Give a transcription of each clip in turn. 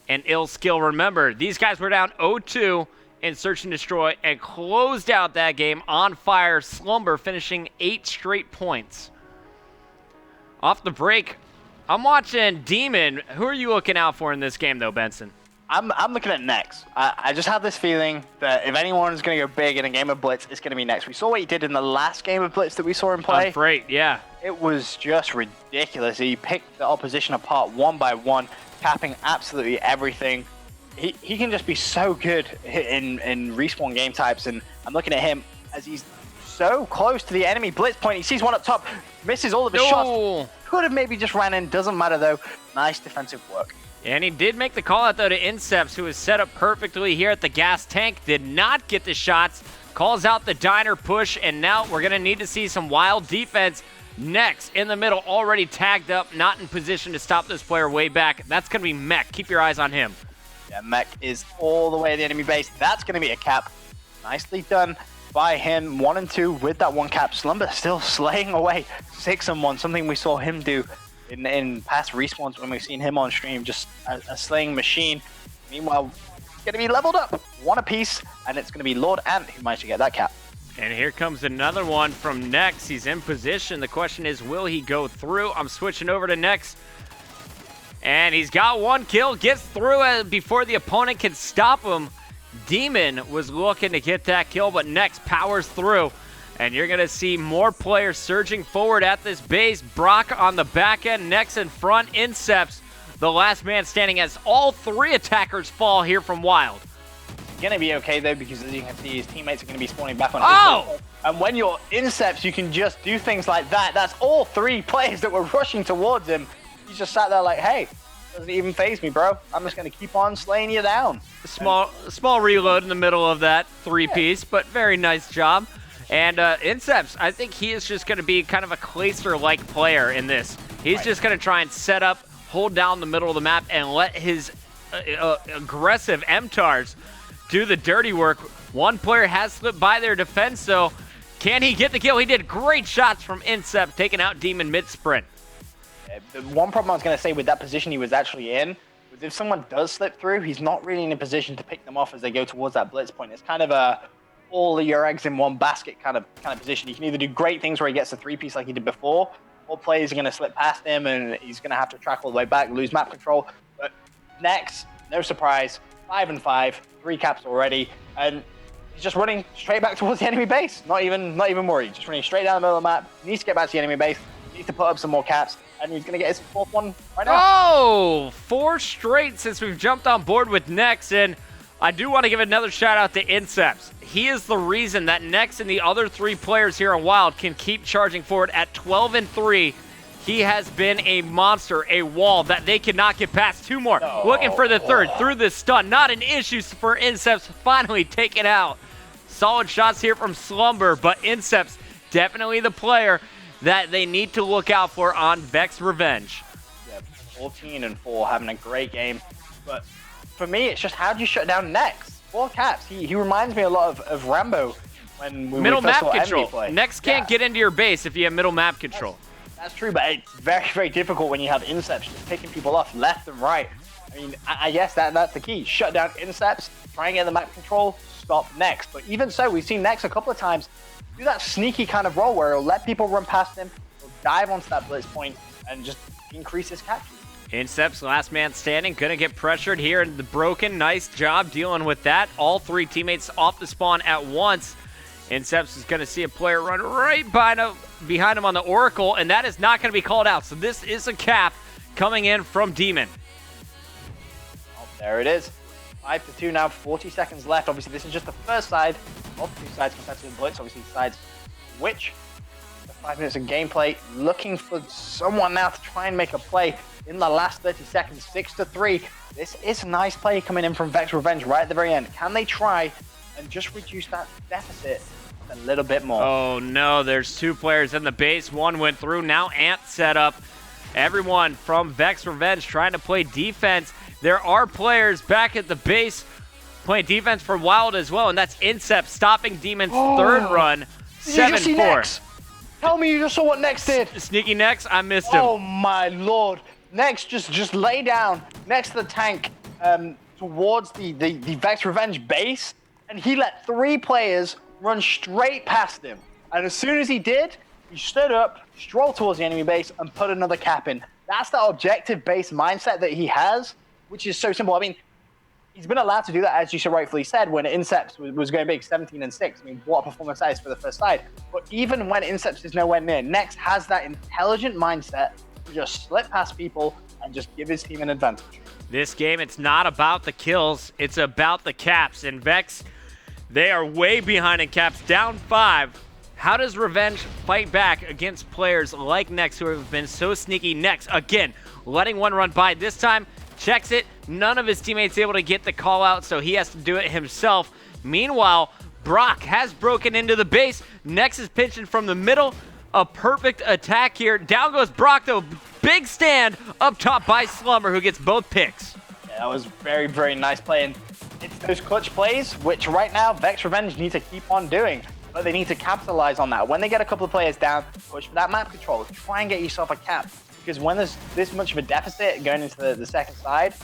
and ill skill. Remember, these guys were down 0-2 in Search and Destroy and closed out that game on fire. Slumber finishing 8 straight points. Off the break, I'm watching Demon. Who are you looking out for in this game, though, Benson? I'm looking at Nex. I just have this feeling that if anyone's going to go big in a game of Blitz, it's going to be Nex. We saw what he did in the last game of Blitz that we saw him play. On Freight, yeah. It was just ridiculous. He picked the opposition apart one by one, capping absolutely everything. He can just be so good in respawn game types, and I'm looking at him as he's so close to the enemy Blitz point. He sees one up top, misses all of his shots. Could have maybe just ran in, doesn't matter though. Nice defensive work. And he did make the call out, though, to Inceps, who was set up perfectly here at the gas tank. Did not get the shots. Calls out the diner push, and now we're going to need to see some wild defense. Next, in the middle, already tagged up, not in position to stop this player way back. That's going to be Mech. Keep your eyes on him. Yeah, Mech is all the way to the enemy base. That's going to be a cap. Nicely done by him. 1 and 2 with that one cap. Slumber still slaying away. 6 and 1, something we saw him do in past respawns when we've seen him on stream, just a slaying machine. Meanwhile, it's going to be leveled up 1 apiece, and it's going to be Lord Ant who managed to get that cap. And here comes another one from Nex. He's in position. The question is, will he go through? I'm switching over to Nex. And he's got 1 kill, gets through before the opponent can stop him. Demon was looking to get that kill, but Nex powers through. And you're going to see more players surging forward at this base. Brock on the back end, Nex in front, Inceps, the last man standing as all 3 attackers fall here from Wild. Going to be okay though, because as you can see, his teammates are going to be spawning back on his point. And when you're Inceps, you can just do things like that. That's all 3 players that were rushing towards him. He just sat there like, hey, doesn't even faze me, bro. I'm just going to keep on slaying you down. A small reload in the middle of that 3-piece, but very nice job. And Inceps, I think he is just going to be kind of a Clayster-like player in this. He's just going to try and set up, hold down the middle of the map, and let his aggressive MTARs do the dirty work. One player has slipped by their defense, so can he get the kill? He did great shots from Inceps, taking out Demon mid-sprint. The one problem I was going to say with that position he was actually in was if someone does slip through, he's not really in a position to pick them off as they go towards that blitz point. It's kind of a all of your eggs in one basket kind of position. You can either do great things where he gets a 3-piece like he did before, or players are going to slip past him and he's going to have to track all the way back, lose map control. But Nex, no surprise, 5 and 5, 3 caps already, and he's just running straight back towards the enemy base. Not even worried, just running straight down the middle of the map. He needs to get back to the enemy base, needs to put up some more caps, and he's going to get his 4th one right now. Oh, 4 straight since we've jumped on board with Nex, and I do want to give another shout out to Inceps. He is the reason that Nex and the other 3 players here on Wild can keep charging forward at 12 and 3. He has been a monster, a wall that they cannot get past. 2 more. No. Looking for the 3rd through the stun. Not an issue for Inceps. Finally taken out. Solid shots here from Slumber, but Inceps definitely the player that they need to look out for on Vexx Revenge. Yeah, 14 and 4, having a great game. But for me, it's just how do you shut down Nex? 4 caps. He reminds me a lot of Rambo when we middle first map saw control. play. Nex can't get into your base if you have middle map control. That's true, but it's very, very difficult when you have Inceps just picking people off left and right. I mean, I guess that's the key. Shut down Inceps, try and get the map control, stop Nex. But even so, we've seen Nex a couple of times do that sneaky kind of role where he'll let people run past him, he'll dive onto that blitz point, and just increase his capture. Inceps, last man standing, gonna get pressured here in the broken. Nice job dealing with that. All 3 teammates off the spawn at once. Inceps is gonna see a player run right behind him on the Oracle, and that is not gonna be called out. So this is a cap coming in from Demon. Oh, there it is. 5-2 now, 40 seconds left. Obviously, this is just the first side of 2 sides competitive blitz. Obviously, sides which 5 minutes of gameplay, looking for someone now to try and make a play in the last 30 seconds. 6-3. This is a nice play coming in from Vexx Revenge right at the very end. Can they try and just reduce that deficit a little bit more? Oh no, there's 2 players in the base. 1 went through. Now Ant set up. Everyone from Vexx Revenge trying to play defense. There are players back at the base playing defense for Wild as well, and that's Incept stopping Demon's 3rd run. 7-4. Tell me you just saw what Nex did. Sneaky Nex, I missed him. Oh my lord. Nex just lay down next to the tank towards the Vexx Revenge base, and he let 3 players run straight past him. And as soon as he did, he stood up, strolled towards the enemy base, and put another cap in. That's the objective-based mindset that he has, which is so simple. I mean, he's been allowed to do that, as you so rightfully said, when Inceps was going big, 17-6. I mean, what a performance that is for the first side. But even when Inceps is nowhere near, Nex has that intelligent mindset to just slip past people and just give his team an advantage. This game, it's not about the kills, it's about the caps. And Vexx, they are way behind in caps, down 5. How does Revenge fight back against players like Nex, who have been so sneaky? Nex, again, letting one run by. This time, checks it. None of his teammates able to get the call out, so he has to do it himself. Meanwhile, Brock has broken into the base. Nex is pinching from the middle. A perfect attack here. Down goes Brock, though. Big stand up top by Slumber, who gets both picks. Yeah, that was very, very nice play. And it's those clutch plays, which right now, Vexx Revenge need to keep on doing. But they need to capitalize on that. When they get a couple of players down, push for that map control. Try and get yourself a cap. Because when there's this much of a deficit going into the second side,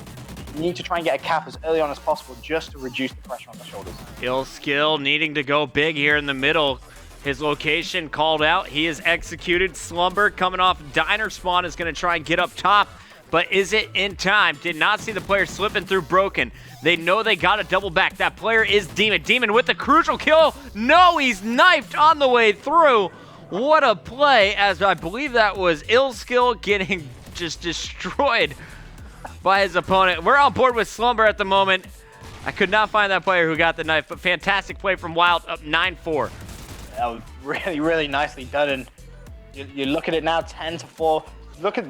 you need to try and get a cap as early on as possible just to reduce the pressure on the shoulders. Skill needing to go big here in the middle. His location called out. He is executed. Slumber coming off Diner Spawn is going to try and get up top. But is it in time? Did not see the player slipping through Broken. They know they got to double back. That player is Demon. Demon with the crucial kill. No, he's knifed on the way through. What a play, as I believe that was Skill getting just destroyed by his opponent. We're on board with Slumber at the moment. I could not find that player who got the knife, but fantastic play from Wild, up 9-4. That was really, really nicely done. And you look at it now, 10-4.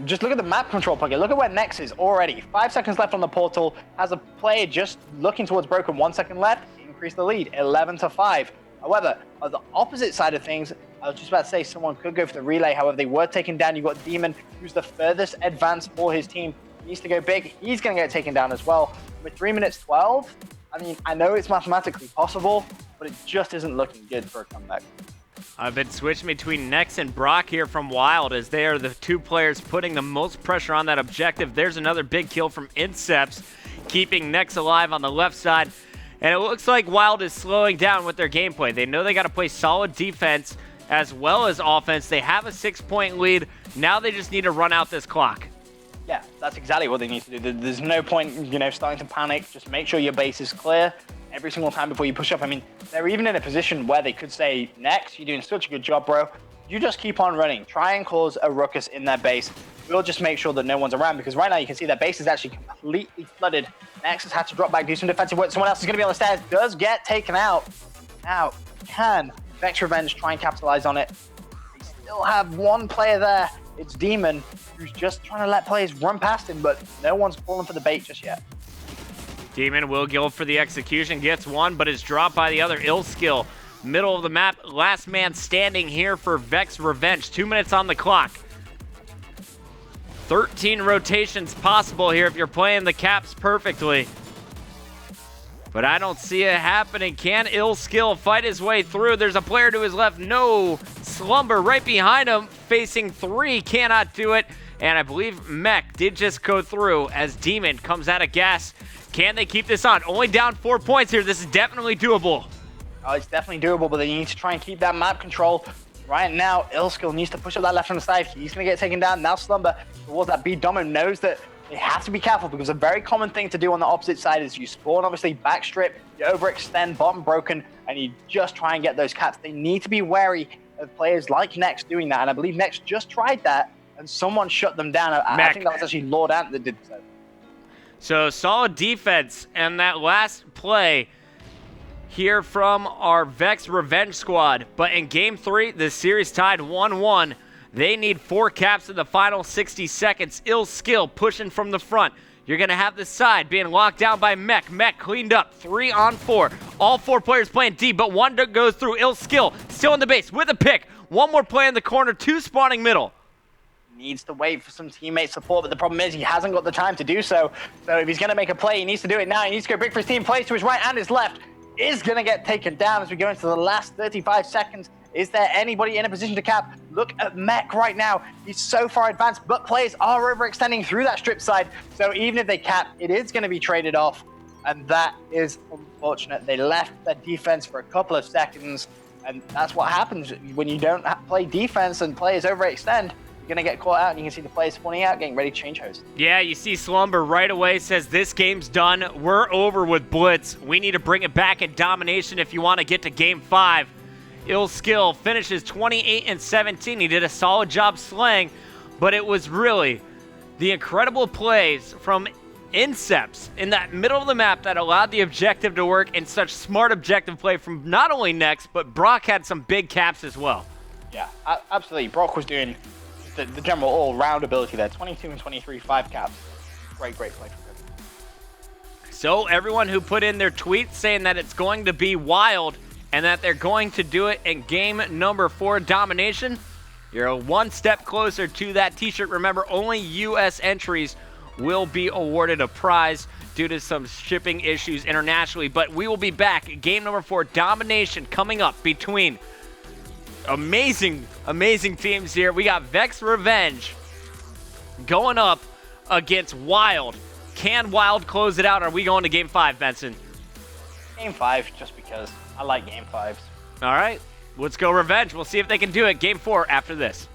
Just look at the map control plugin. Look at where Nex is already. 5 seconds left on the portal. Has a player just looking towards Broken. 1 second left. Increase the lead. 11-5. However, on the opposite side of things, I was just about to say someone could go for the relay. However, they were taken down. You've got Demon, who's the furthest advance for his team. He needs to go big. He's going to get taken down as well. With 3 minutes 12, I mean, I know it's mathematically possible, but it just isn't looking good for a comeback. I've been switching between Nex and Brock here from Wild, as they are the 2 players putting the most pressure on that objective. There's another big kill from Inceps, keeping Nex alive on the left side. And it looks like Wild is slowing down with their gameplay. They know they got to play solid defense as well as offense. They have a 6-point lead. Now they just need to run out this clock. Yeah, that's exactly what they need to do. There's no point, starting to panic. Just make sure your base is clear every single time before you push up. I mean, they're even in a position where they could say, Nex, you're doing such a good job, bro. You just keep on running. Try and cause a ruckus in their base. We'll just make sure that no one's around, because right now you can see their base is actually completely flooded. Nex has had to drop back, do some defensive work. Someone else is going to be on the stairs. Does get taken out. Now, can Vexx Revenge try and capitalize on it? They still have 1 player there. It's Demon, who's just trying to let players run past him, but no one's falling for the bait just yet. Demon will go for the execution, gets 1, but is dropped by the other. Skill, middle of the map, last man standing here for Vexx Revenge. 2 minutes on the clock. 13 rotations possible here if you're playing the caps perfectly. But I don't see it happening. Can Skill fight his way through? There's a player to his left. No. Slumber right behind him, facing 3. Cannot do it. And I believe Mech did just go through as Demon comes out of gas. Can they keep this on? Only down 4 points here. This is definitely doable. Oh, it's definitely doable, but they need to try and keep that map control. Right now, Skill needs to push up that left-hand side. He's going to get taken down. Now Slumber towards that B. Domo knows that they have to be careful, because a very common thing to do on the opposite side is you spawn, obviously, backstrip, you overextend, bottom broken, and you just try and get those caps. They need to be wary of players like Nex doing that, and I believe Nex just tried that, and someone shut them down. I think that was actually Lord Ant that did so. So solid defense, and that last play here from our Vexx Revenge squad. But in Game 3, the series tied 1-1. They need 4 caps in the final 60 seconds. Skill pushing from the front. You're going to have the side being locked down by Mech. Mech cleaned up. 3 on 4. All 4 players playing D, but 1 goes through. Skill still in the base with a pick. 1 more play in the corner. 2 spawning middle. Needs to wait for some teammate support, but the problem is he hasn't got the time to do so. So if he's going to make a play, he needs to do it now. He needs to go big for his team. Plays to his right and his left. Is going to get taken down as we go into the last 35 seconds. Is there anybody in a position to cap? Look at Mech right now. He's so far advanced, but players are overextending through that strip side. So even if they cap, it is going to be traded off. And that is unfortunate. They left their defense for a couple of seconds. And that's what happens when you don't play defense and players overextend. You're going to get caught out, and you can see the players spawning out, getting ready to change host. Yeah, you see Slumber right away says, this game's done. We're over with Blitz. We need to bring it back in domination if you want to get to Game 5. Ill Skill finishes 28-17. He did a solid job slaying, but it was really the incredible plays from Inceps in that middle of the map that allowed the objective to work, and such smart objective play from not only Nex, but Brock had some big caps as well. Yeah, absolutely. Brock was doing the general all-round ability there. 22 and 23, 5 caps. Great play from him. So everyone who put in their tweets saying that it's going to be wild and that they're going to do it in game number 4 domination, you're one step closer to that t-shirt. Remember, only U.S. entries will be awarded a prize due to some shipping issues internationally. But we will be back. Game number 4 domination coming up between amazing teams here. We got Vexx Revenge going up against Wild. Can Wild close it out? Or are we going to Game 5, Benson? Game 5, just because I like Game 5s. All right, let's go Revenge. We'll see if they can do it. Game 4 after this.